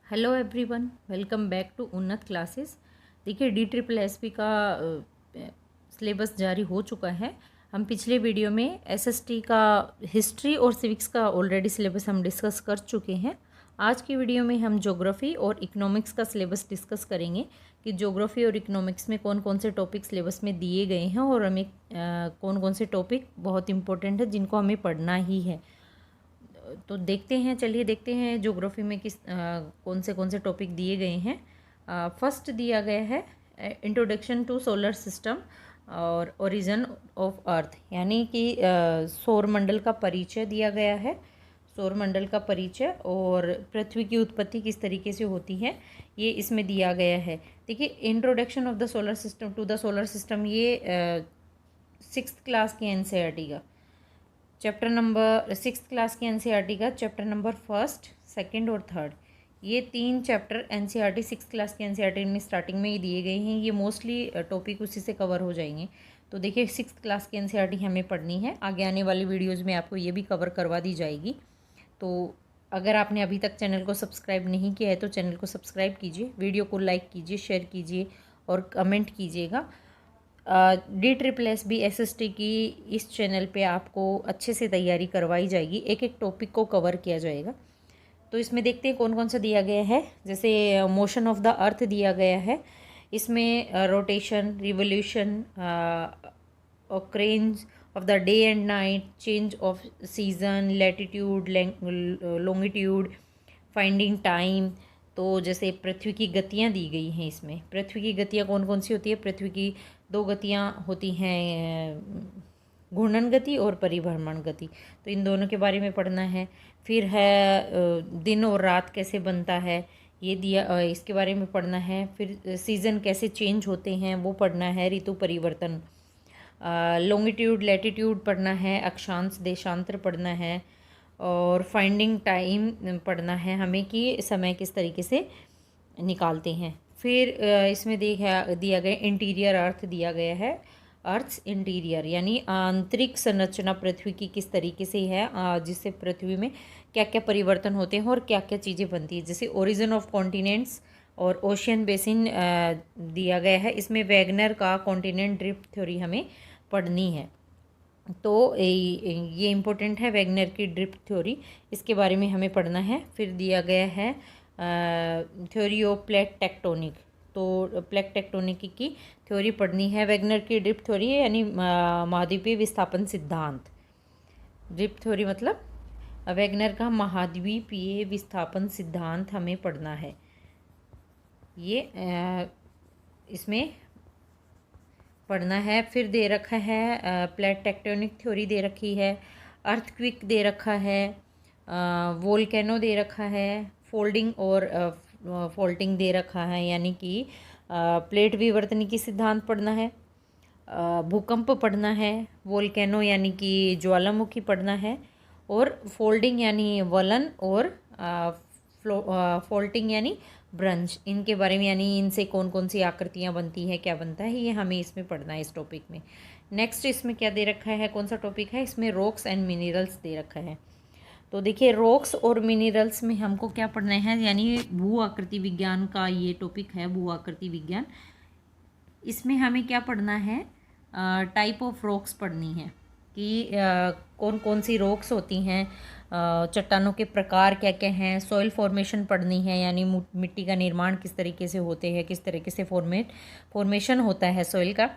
Hello everyone, welcome back to Unnat classes. देखिए DSSP का syllabus जारी हो चुका है। हम पिछले वीडियो में एसएसटी का हिस्ट्री और सिविक्स का ऑलरेडी सिलेबस हम डिस्कस कर चुके हैं। आज की वीडियो में हम ज्योग्राफी और इकोनॉमिक्स का सिलेबस डिस्कस करेंगे कि ज्योग्राफी और इकोनॉमिक्स में कौन कौन से टॉपिक सिलेबस में दिए गए हैं और हमें कौन कौन से टॉपिक बहुत इंपॉर्टेंट है जिनको हमें पढ़ना ही है। तो देखते हैं, चलिए देखते हैं ज्योग्राफी में कौन से टॉपिक दिए गए हैं। फर्स्ट दिया गया है इंट्रोडक्शन टू सोलर सिस्टम और ओरिजिन ऑफ अर्थ, यानी कि सौर मंडल का परिचय दिया गया है। सौर मंडल का परिचय और पृथ्वी की उत्पत्ति किस तरीके से होती है, ये इसमें दिया गया है। देखिए introduction of the solar system to the solar system, ये 6th क्लास की एनसीईआरटी का चैप्टर नंबर 6th क्लास की एनसीईआरटी का चैप्टर नंबर 1st, 2nd और 3rd, ये 3 चैप्टर एनसीईआरटी 6th क्लास की एनसीईआरटी में स्टार्टिंग में ही दिए गए हैं। ये मोस्टली टॉपिक उसी से कवर हो जाएंगे। तो देखिए 6th क्लास की एनसीईआरटी हमें पढ़नी है। आगे आने वाली वीडियोज़ में आपको ये भी कवर करवा दी जाएगी। तो अगर आपने अभी तक चैनल को सब्सक्राइब नहीं किया है तो चैनल को सब्सक्राइब कीजिए, वीडियो को लाइक कीजिए, शेयर कीजिए और कमेंट कीजिएगा। DSSP SST की इस चैनल पे आपको अच्छे से तैयारी करवाई जाएगी, एक एक टॉपिक को कवर किया जाएगा। तो इसमें देखते हैं कौन कौन सा दिया गया है। जैसे मोशन ऑफ द अर्थ दिया गया है, इसमें rotation, revolution, occurrence of the day and night, change off season, latitude, longitude, finding time. तो जैसे पृथ्वी की गतियाँ दी गई हैं, इसमें पृथ्वी की गतियाँ कौन कौन सी होती है। पृथ्वी की 2 गतियाँ होती हैं, घूर्णन गति और परिभ्रमण गति। तो इन दोनों के बारे में पढ़ना है। फिर है दिन और रात कैसे बनता है, ये दिया, इसके बारे में पढ़ना है। फिर सीज़न कैसे चेंज होते हैं वो पढ़ना है। ऋतु परिवर्तन, लॉन्गिट्यूड, लैटिट्यूड पढ़ना है। अक्षांश, देशांतर पढ़ना है। और फाइंडिंग टाइम पढ़ना है हमें कि समय किस तरीके से निकालते हैं। फिर इसमें दिया गया इंटीरियर अर्थ दिया गया है। अर्थ इंटीरियर यानी आंतरिक संरचना पृथ्वी की किस तरीके से है, जिससे पृथ्वी में क्या क्या परिवर्तन होते हैं और क्या क्या चीज़ें बनती है। जैसे ओरिजिन ऑफ कॉन्टिनेंट्स और ओशियन बेसिन दिया गया है। इसमें वैगनर का कॉन्टिनेंट ड्रिफ्ट थ्योरी हमें पढ़नी है। तो ये इम्पोर्टेंट है, वैगनर की ड्रिफ्ट थ्योरी, इसके बारे में हमें पढ़ना है। फिर दिया गया है थ्योरी ऑफ प्लेट टेक्टोनिक, तो प्लेट टेक्टोनिक की थ्योरी पढ़नी है। वैगनर की ड्रिफ्ट थ्योरी यानी महाद्वीपीय विस्थापन सिद्धांत। ड्रिफ्ट थ्योरी मतलब वैगनर का महाद्वीपीय विस्थापन सिद्धांत हमें पढ़ना है। ये इसमें पढ़ना है। फिर दे रखा है प्लेट टेक्टोनिक थ्योरी दे रखी है, अर्थक्विक दे रखा है, वोल्केनो दे रखा है, फोल्डिंग और फोल्टिंग दे रखा है, यानी कि प्लेट विवर्तन की सिद्धांत पढ़ना है। भूकंप पढ़ना है, वोल्केनो यानी कि ज्वालामुखी पढ़ना है, और फोल्डिंग यानी वलन, और फोल्टिंग यानी ब्रंच, इनके बारे में यानी इनसे कौन कौन सी आकृतियाँ बनती है, क्या बनता है, ये हमें इसमें पढ़ना है इस टॉपिक में। नेक्स्ट इसमें क्या दे रखा है, कौन सा टॉपिक है, इसमें रॉक्स एंड मिनरल्स दे रखा है। तो देखिए रॉक्स और मिनरल्स में हमको क्या पढ़ना है, यानी भू आकृति विज्ञान का ये टॉपिक है, भू आकृति विज्ञान। इसमें हमें क्या पढ़ना है, टाइप ऑफ रॉक्स पढ़नी है कि कौन कौन सी रॉक्स होती हैं, चट्टानों के प्रकार क्या क्या हैं। सॉइल फॉर्मेशन पढ़नी है, यानी मिट्टी का निर्माण किस तरीके से होते हैं, किस तरीके से फॉर्मेशन होता है सॉइल का।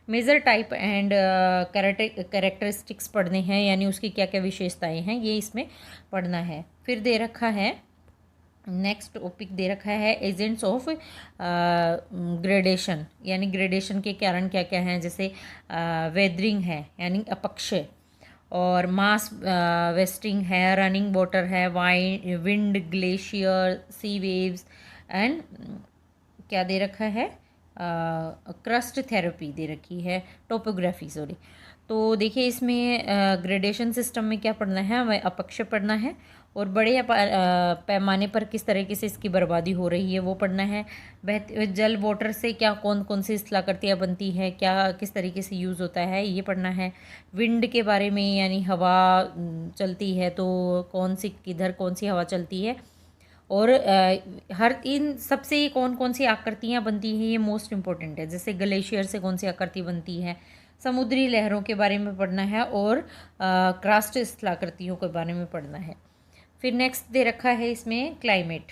मेजर टाइप एंड कैरेक्टरिस्टिक्स पढ़ने हैं, यानी उसकी क्या क्या विशेषताएं हैं, ये इसमें पढ़ना है। फिर दे रखा है, नेक्स्ट टॉपिक दे रखा है एजेंट्स ऑफ ग्रेडेशन, यानी ग्रेडेशन के कारण क्या क्या हैं। जैसे वेदरिंग है यानी अपक्षय, और मास वेस्टिंग है, रनिंग वाटर है, wind, glacier, sea waves and क्या दे रखा है, क्रस्ट थेरेपी दे रखी है, टोपोग्राफी सॉरी। तो देखिए इसमें ग्रेडेशन सिस्टम में क्या पढ़ना है, हमें अपक्षय पढ़ना है, और बड़े पैमाने पर किस तरीके से इसकी बर्बादी हो रही है वो पढ़ना है। जल वाटर से क्या कौन कौन सी स्थलाकृतियाँ बनती है, क्या किस तरीके से यूज़ होता है, ये पढ़ना है। विंड के बारे में, यानी हवा चलती है तो कौन सी किधर कौन सी हवा चलती है, और हर इन सबसे कौन कौन सी आकृतियाँ बनती हैं ये मोस्ट इम्पोर्टेंट है। जैसे ग्लेशियर से कौन सी आकृति बनती है, समुद्री लहरों के बारे में पढ़ना है, और क्रास्ट स्थलाकृतियों के बारे में पढ़ना है। फिर नेक्स्ट दे रखा है इसमें क्लाइमेट।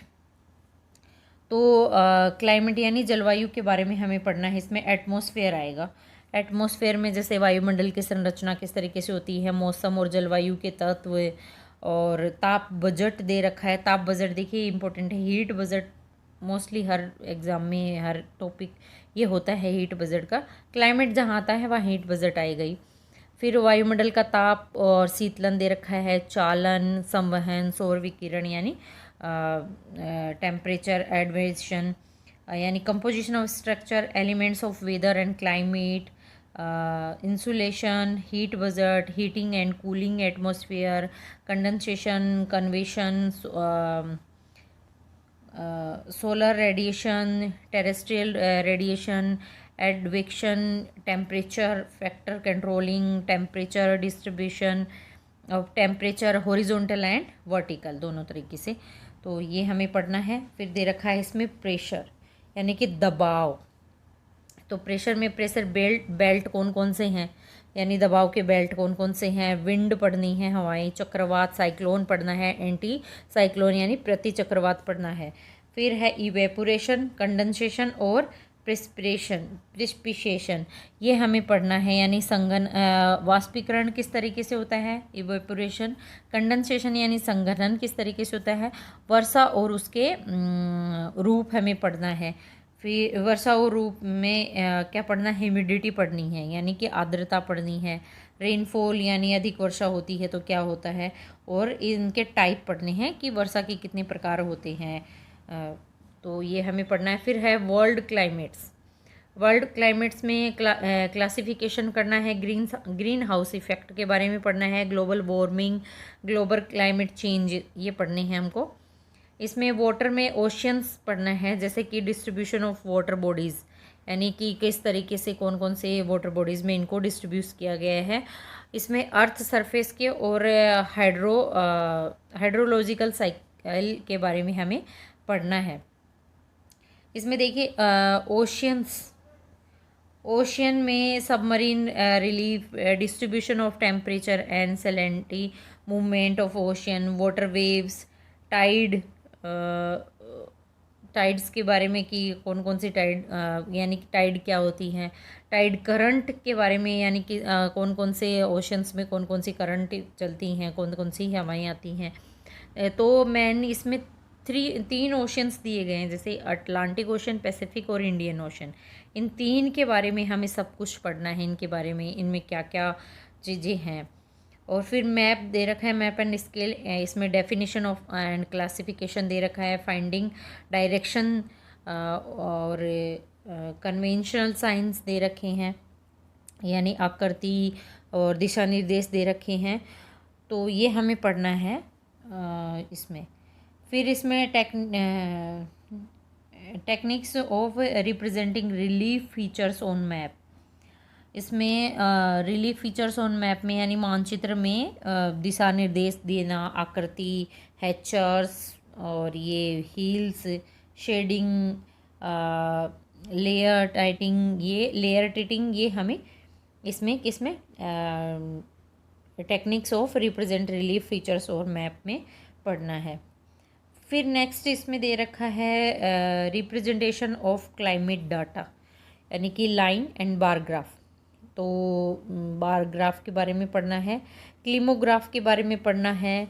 तो क्लाइमेट यानी जलवायु के बारे में हमें पढ़ना है। इसमें एटमॉस्फेयर आएगा। एटमॉस्फेयर में जैसे वायुमंडल की संरचना किस तरीके से होती है, मौसम और जलवायु के तत्व, और ताप बजट दे रखा है। ताप बजट देखिए इंपॉर्टेंट है। हीट बजट मोस्टली हर एग्ज़ाम में हर टॉपिक ये होता है हीट बजट का। क्लाइमेट जहाँ आता है वहाँ हीट बजट आएगा ही। फिर वायुमंडल का ताप और शीतलन दे रखा है। चालन, संवहन, सौर विकिरण यानी टेम्परेचर एडवेशन, यानी composition of structure, elements of weather and climate, insolation, heat budget, heating and cooling atmosphere, condensation, convection, solar radiation, terrestrial radiation, advection, temperature factor controlling, temperature distribution of temperature horizontal and vertical दोनों तरीके से। तो ये हमें पढ़ना है। फिर दे रखा है इसमें प्रेशर यानी कि दबाव। तो प्रेशर में प्रेशर बेल्ट कौन कौन से हैं, यानी दबाव के बेल्ट कौन कौन से हैं। विंड पढ़नी है, हवाएं, चक्रवात, साइक्लोन पढ़ना है, एंटी साइक्लोन यानी प्रति चक्रवात पढ़ना है। फिर है इवेपोरेशन, कंडेंसेशन और प्रिस्पिरेशन ये हमें पढ़ना है, यानी संघन वाष्पीकरण किस तरीके से होता है, इवेपोरेशन, कंडेंसेशन यानी संघनन किस तरीके से होता है, वर्षा और उसके रूप हमें पढ़ना है। फिर वर्षा और रूप में क्या पढ़ना है, ह्यूमिडिटी पढ़नी है यानी कि आर्द्रता पढ़नी है। रेनफॉल यानी अधिक वर्षा होती है तो क्या होता है, और इनके टाइप पढ़ने हैं कि वर्षा के कितने प्रकार होते हैं। तो ये हमें पढ़ना है। फिर है वर्ल्ड क्लाइमेट्स। वर्ल्ड क्लाइमेट्स में क्लासिफिकेशन करना है। ग्रीन हाउस इफेक्ट के बारे में पढ़ना है, global warming, global climate change ये पढ़ने हैं हमको। इसमें वाटर में ओशियंस पढ़ना है, जैसे कि डिस्ट्रीब्यूशन ऑफ वाटर बॉडीज़ यानी कि किस तरीके से कौन कौन से वाटर बॉडीज़ में इनको डिस्ट्रीब्यूट किया गया है। इसमें अर्थ सरफेस के और हाइड्रोलॉजिकल साइकिल के बारे में हमें पढ़ना है। इसमें देखिए ओशियन में submarine relief, distribution of temperature and salinity, movement of ocean, water waves, tides के बारे में कि कौन कौन सी टाइड यानी कि टाइड क्या होती हैं, टाइड करंट के बारे में यानी कि कौन कौन से ओशंस में कौन कौन सी करंट चलती हैं, कौन कौन सी हवाएं आती हैं। तो मैन इसमें तीन ओशंस दिए गए हैं, जैसे अटलांटिक ओशन, पैसिफिक और इंडियन ओशन। इन तीन के बारे में हमें सब कुछ पढ़ना है, इनके बारे में, इनमें क्या क्या चीज़ें हैं। और फिर मैप दे रखा है, मैप एंड स्केल। इसमें डेफिनेशन ऑफ एंड क्लासिफिकेशन दे रखा है, फाइंडिंग डायरेक्शन और कन्वेंशनल साइंस दे रखे हैं, यानी आकृति और दिशा निर्देश दे रखे हैं। तो ये हमें पढ़ना है इसमें। फिर इसमें techniques of representing relief features on map. इसमें रिलीफ फीचर्स ऑन मैप में यानी मानचित्र में दिशा निर्देश देना, आकृति, हैचर्स और ये हील्स, शेडिंग, लेयर टाइटिंग ये हमें इसमें किसमें techniques of represent relief features और मैप में पढ़ना है। फिर नेक्स्ट इसमें दे रखा है रिप्रेजेंटेशन ऑफ क्लाइमेट डाटा, यानी कि लाइन एंड बार ग्राफ। तो बार ग्राफ के बारे में पढ़ना है, क्लिमोग्राफ के बारे में पढ़ना है,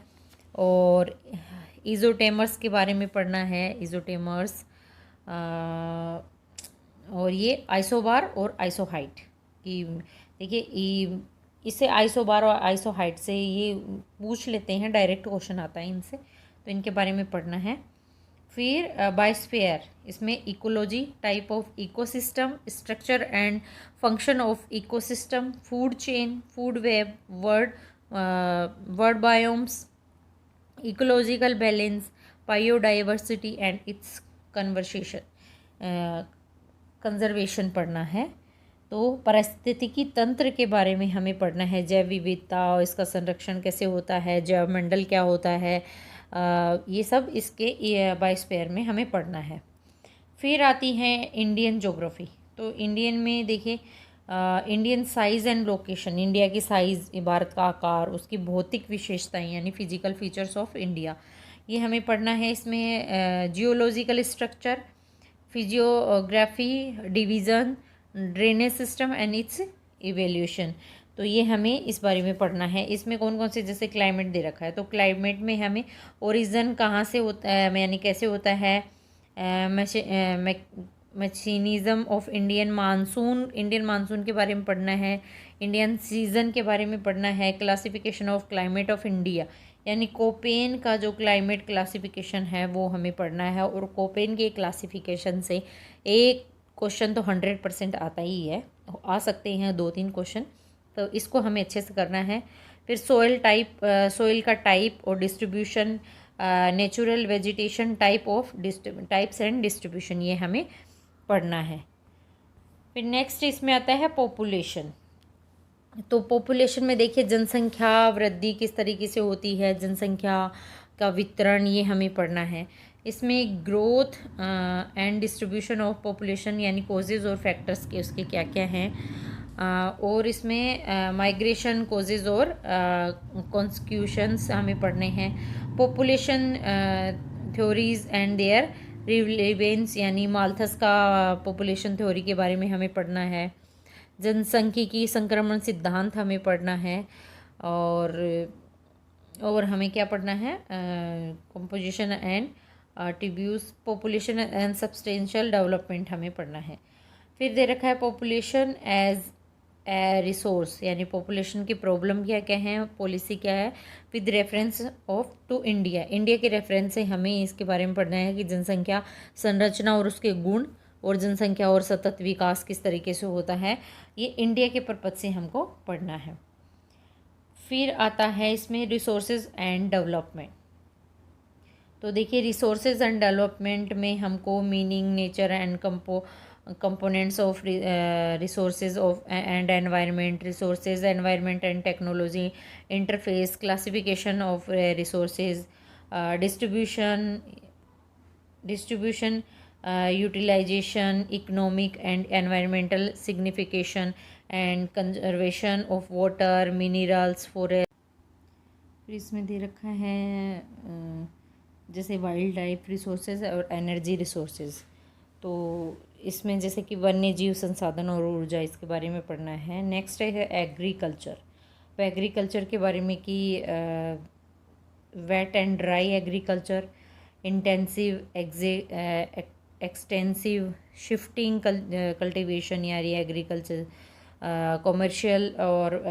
और इजोटेमर्स के बारे में पढ़ना है, इजोटेमर्स, और ये आइसोबार और आइसोहाइट की। देखिए इससे आइसोबार और आइसोहाइट से ये पूछ लेते हैं, डायरेक्ट क्वेश्चन आता है इनसे, तो इनके बारे में पढ़ना है। फिर बायोस्फीयर, इसमें ecology, type of ecosystem, structure and function of ecosystem, food chain, food web, word biomes, ecological balance, biodiversity and it's conservation पढ़ना है। तो पारिस्थितिकी तंत्र के बारे में हमें पढ़ना है, जैव विविधता और इसका संरक्षण कैसे होता है, जैव मंडल क्या होता है, ये सब इसके बायोस्फीयर में हमें पढ़ना है। फिर आती है इंडियन ज्योग्राफी। तो इंडियन में देखिए Indian size and location, India की साइज़, भारत का आकार, उसकी भौतिक विशेषताएं यानी फिजिकल फीचर्स ऑफ इंडिया, ये हमें पढ़ना है। इसमें geological structure, physiography, division, drainage system and it's evaluation, तो ये हमें इस बारे में पढ़ना है। इसमें कौन कौन से, जैसे क्लाइमेट दे रखा है, तो क्लाइमेट में हमें ओरिजिन कहाँ से होता है, यानी कैसे होता है, मशीनिज़म ऑफ इंडियन मानसून के बारे में पढ़ना है। इंडियन सीज़न के बारे में पढ़ना है। Classification of climate of India, यानी कोपेन का जो क्लाइमेट क्लासिफिकेशन है वो हमें पढ़ना है। और कोपेन के क्लासिफिकेशन से एक क्वेश्चन तो 100% आता ही है, आ सकते हैं 2-3 क्वेश्चन, तो इसको हमें अच्छे से करना है। फिर सोइल का टाइप और distribution, natural vegetation types and distribution, ये हमें पढ़ना है। फिर नेक्स्ट इसमें आता है पॉपुलेशन। तो पॉपुलेशन में देखिए जनसंख्या वृद्धि किस तरीके से होती है, जनसंख्या का वितरण, ये हमें पढ़ना है। इसमें growth and distribution of population, यानी कॉजेज़ और फैक्टर्स के उसके क्या क्या हैं। और इसमें माइग्रेशन कॉजेज़ और कॉन्सिक्यूशंस हमें पढ़ने हैं। Population theories and their relevance, यानी माल्थस का पॉपुलेशन थ्योरी के बारे में हमें पढ़ना है। जनसांख्यिकी संक्रमण सिद्धांत हमें पढ़ना है। और हमें क्या पढ़ना है, composition and tributes, population and substantial development हमें पढ़ना है। फिर दे रखा है पॉपुलेशन एज ए रिसोर्स, यानी पॉपुलेशन की प्रॉब्लम क्या क्या है, पॉलिसी क्या है, with reference of to India, India के रेफरेंस से हमें इसके बारे में पढ़ना है कि जनसंख्या संरचना और उसके गुण, और जनसंख्या और सतत विकास किस तरीके से होता है, ये इंडिया के पर्पज से हमको पढ़ना है। फिर आता है इसमें रिसोर्सेज एंड डेवलपमेंट। तो देखिए रिसोर्सेज एंड डेवलपमेंट में हमको meaning, nature and components of resources of and environment, resources, environment and technology, interface, classification of resources, distribution, utilization, economic and environmental signification, and conservation of water, minerals, forest। फिर इसमें दे रखा है जैसे wild life resources और energy resources. तो इसमें जैसे कि वन्य जीव संसाधन और ऊर्जा, इसके बारे में पढ़ना है। नेक्स्ट है एग्रीकल्चर। तो एग्रीकल्चर के बारे में कि wet and dry agriculture, intensive extensive shifting cultivation यानी एग्रीकल्चर, कॉमर्शियल और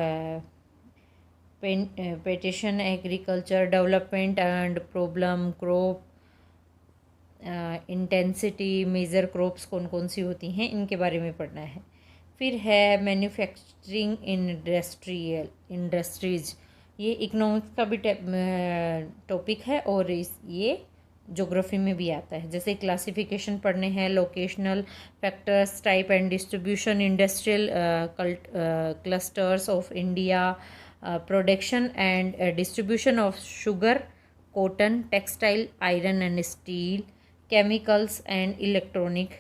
पेटिशन agriculture, development and problem crop, intensity, major crops कौन कौन सी होती हैं, इनके बारे में पढ़ना है। फिर है मैन्युफैक्चरिंग इंडस्ट्रीज, ये इकोनॉमिक्स का भी टॉपिक है और ये ज्योग्राफी में भी आता है। जैसे क्लासिफिकेशन पढ़ने हैं, locational factors, type and distribution, industrial clusters of India, production and distribution of sugar, cotton, textile, iron and steel, chemicals and electronic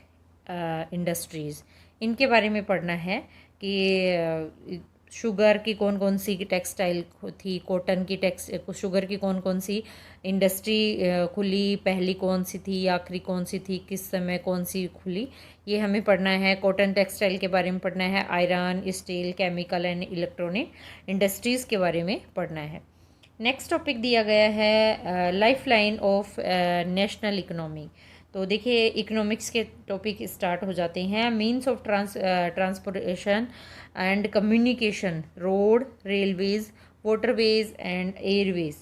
industries, इनके बारे में पढ़ना है कि शुगर की कौन कौन सी टेक्सटाइल थी, कॉटन की शुगर की कौन कौन सी इंडस्ट्री खुली, पहली कौन सी थी, आखिरी कौन सी थी, किस समय कौन सी खुली, ये हमें पढ़ना है। कॉटन टेक्सटाइल के बारे में पढ़ना है। Iron, steel, chemical and electronic industries के बारे में पढ़ना है। नेक्स्ट टॉपिक दिया गया है life line of national economy. तो देखिए इकोनॉमिक्स के टॉपिक स्टार्ट हो जाते हैं। Means of transportation and communication, road, railways, waterways and airways,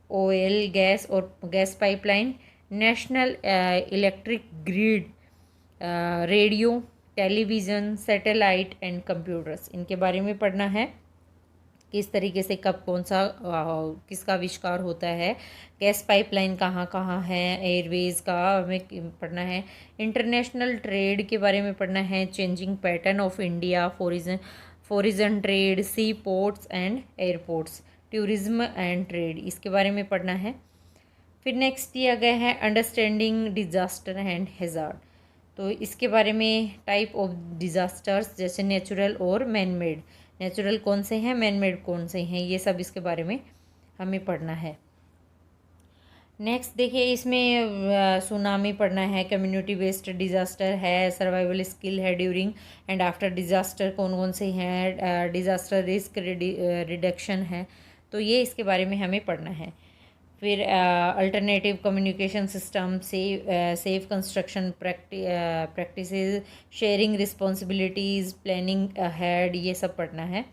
oil, gas और gas pipeline, national electric grid, radio, television, satellite and computers, इनके बारे में पढ़ना है। किस तरीके से कब कौन सा किसका आविष्कार होता है, गैस पाइपलाइन कहाँ कहाँ है, एयरवेज का हमें पढ़ना है। इंटरनेशनल ट्रेड के बारे में पढ़ना है। Changing pattern of India, foreign trade, sea ports and airports, tourism and trade, इसके बारे में पढ़ना है। फिर नेक्स्ट दिया गया है अंडरस्टैंडिंग डिजास्टर एंड हैज़ार्ड। तो इसके बारे में टाइप ऑफ डिज़ास्टर्स जैसे नेचुरल और मैन मेड, नेचुरल कौन से हैं, मैन मेड कौन से हैं, ये सब इसके बारे में हमें पढ़ना है। नेक्स्ट देखिए इसमें सुनामी पढ़ना है, कम्युनिटी बेस्ड डिज़ास्टर है, सर्वाइवल स्किल है ड्यूरिंग एंड आफ्टर डिज़ास्टर कौन कौन से हैं, डिज़ास्टर रिस्क रिडक्शन है, तो ये इसके बारे में हमें पढ़ना है। फिर alternative communication system, safe construction practices, sharing responsibilities, planning ahead, ये सब पढ़ना है।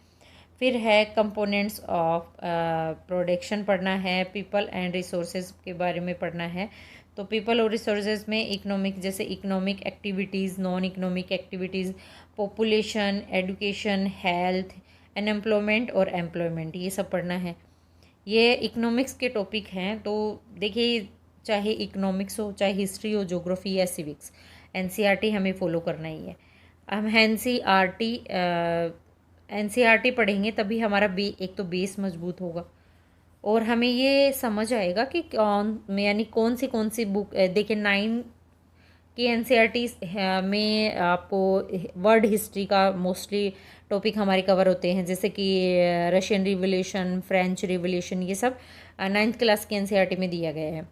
फिर है कंपोनेंट्स ऑफ प्रोडक्शन पढ़ना है, पीपल एंड रिसोर्सेज के बारे में पढ़ना है। तो पीपल और रिसोर्सेज में इकोनॉमिक, जैसे economic activities, non economic activities, population, education, health, unemployment और एम्प्लॉयमेंट, ये सब पढ़ना है। ये इकोनॉमिक्स के टॉपिक हैं। तो देखिए चाहे इकोनॉमिक्स हो, चाहे हिस्ट्री हो, ज्योग्राफी या सिविक्स, एनसीईआरटी हमें फॉलो करना ही है। हम एनसीईआरटी पढ़ेंगे तभी हमारा एक तो बेस मजबूत होगा और हमें ये समझ आएगा कि यानी कौन सी बुक। देखिए 9 की एनसीईआरटी में आपको वर्ल्ड हिस्ट्री का मोस्टली टॉपिक हमारे कवर होते हैं, जैसे कि रशियन रिवोल्यूशन, फ्रेंच रिवोल्यूशन, ये सब 9th क्लास की एनसीईआरटी में दिया गया है।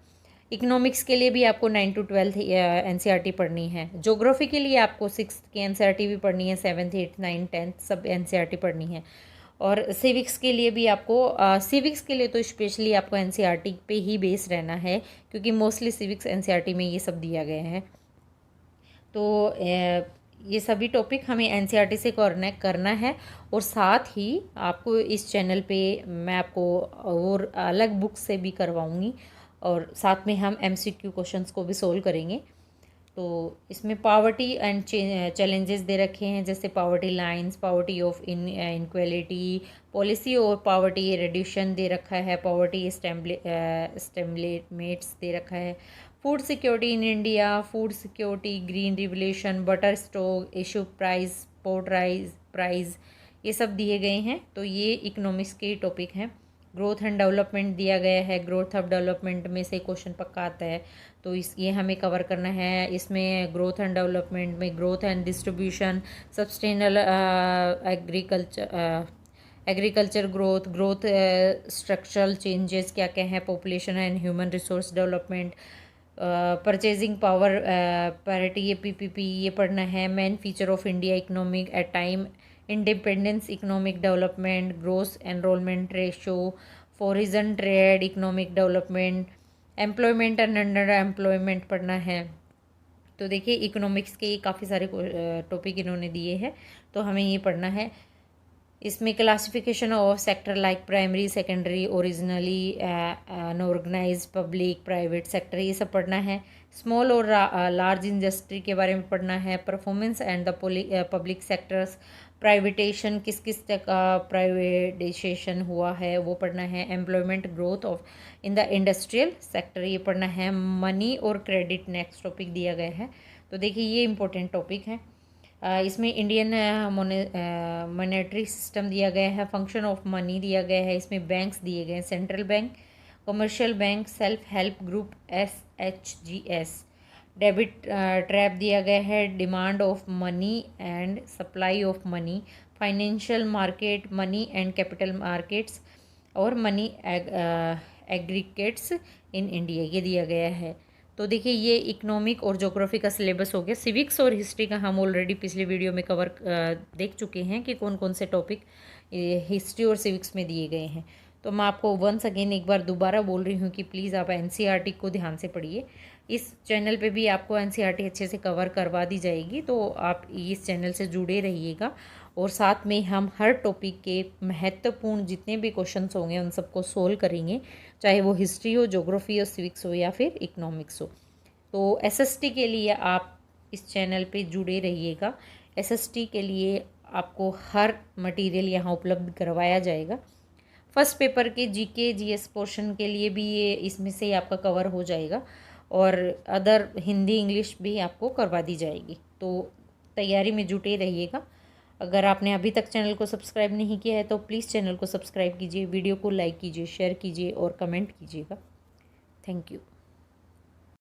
इकोनॉमिक्स के लिए भी आपको 9 to 12 एनसीईआरटी पढ़नी है। ज्योग्राफी के लिए आपको 6th की एनसीईआरटी भी पढ़नी है, 7th 8th 9th 10th सब एनसीईआरटी पढ़नी है। और सिविक्स के लिए भी आपको सिविक्स के लिए तो स्पेशली आपको एनसीईआरटी पे ही बेस रहना है, क्योंकि मोस्टली सिविक्स एनसीईआरटी में ये सब दिया गया है। तो ये सभी टॉपिक हमें एनसीईआरटी से करना है। और साथ ही आपको इस चैनल पे मैं आपको और अलग बुक से भी करवाऊँगी और साथ में हम एमसीक्यू क्वेश्चंस को भी सोल्व करेंगे। तो इसमें पावर्टी एंड चैलेंजेस दे रखे हैं, जैसे poverty lines, poverty of inequality, policy और पावर्टी रिड्यूशन दे रखा है, पावर्टी स्टेम्पलेट्स दे रखा है, food security in India, food security, green revolution, butter stock, issue price, port price, ये सब दिए गए हैं। तो ये इकोनॉमिक्स के टॉपिक हैं। ग्रोथ एंड डेवलपमेंट दिया गया है, ग्रोथ ऑफ डेवलपमेंट में से क्वेश्चन पक्का आता है, तो ये हमें कवर करना है। इसमें ग्रोथ एंड डेवलपमेंट में growth and distribution, sustainable agriculture growth, structural changes क्या क्या हैं, population and human resource development, purchasing power parity, ये पीपीपी, ये पढ़ना है। Main feature of India economic at time independence, economic development, gross enrolment ratio, foreign trade, economic development, employment and under employment पढ़ना है। तो देखिए इकोनॉमिक्स के काफ़ी सारे टॉपिक इन्होंने दिए हैं, तो हमें ये पढ़ना है। इसमें classification of sector like primary, secondary, originally unorganised, public, private sector, ये सब पढ़ना है। स्मॉल और लार्ज इंडस्ट्री के बारे में पढ़ना है। Performance and the public sectors, privatization, किस किस तक प्राइवेटाइजेशन हुआ है वो पढ़ना है। Employment growth of in the industrial sector, ये पढ़ना है। मनी और क्रेडिट नेक्स्ट टॉपिक दिया गया है। तो देखिए ये इंपॉर्टेंट टॉपिक है। इसमें इंडियन मॉनेटरी सिस्टम दिया गया है, फंक्शन ऑफ मनी दिया गया है, इसमें बैंक्स दिए गए हैं, central bank, commercial bank, self help group, SHGS, debit trap दिया गया है, demand of money and supply of money, financial market, money and capital markets और मनी एग्रीगेट्स इन इंडिया, ये दिया गया है। तो देखिए ये इकोनॉमिक और ज्योग्राफी का सिलेबस हो गया। सिविक्स और हिस्ट्री का हम ऑलरेडी पिछले वीडियो में कवर देख चुके हैं कि कौन कौन से टॉपिक हिस्ट्री और सिविक्स में दिए गए हैं। तो मैं आपको वंस अगेन एक बार दोबारा बोल रही हूँ कि प्लीज़ आप एनसीईआरटी को ध्यान से पढ़िए। इस चैनल पे भी आपको एनसीईआरटी अच्छे से कवर करवा दी जाएगी, तो आप इस चैनल से जुड़े रहिएगा। और साथ में हम हर टॉपिक के महत्वपूर्ण जितने भी क्वेश्चंस होंगे उन सबको सोल्व करेंगे, चाहे वो हिस्ट्री हो, ज्योग्राफी हो, सिविक्स हो या फिर इकोनॉमिक्स हो। तो एसएसटी के लिए आप इस चैनल पे जुड़े रहिएगा। एसएसटी के लिए आपको हर मटेरियल यहाँ उपलब्ध करवाया जाएगा। फर्स्ट पेपर के जीके जीएस पोर्शन के लिए भी ये इसमें से आपका कवर हो जाएगा और अदर हिंदी इंग्लिश भी आपको करवा दी जाएगी। तो तैयारी में जुटे रहिएगा। अगर आपने अभी तक चैनल को सब्सक्राइब नहीं किया है तो प्लीज़ चैनल को सब्सक्राइब कीजिए, वीडियो को लाइक कीजिए, शेयर कीजिए और कमेंट कीजिएगा। Thank you.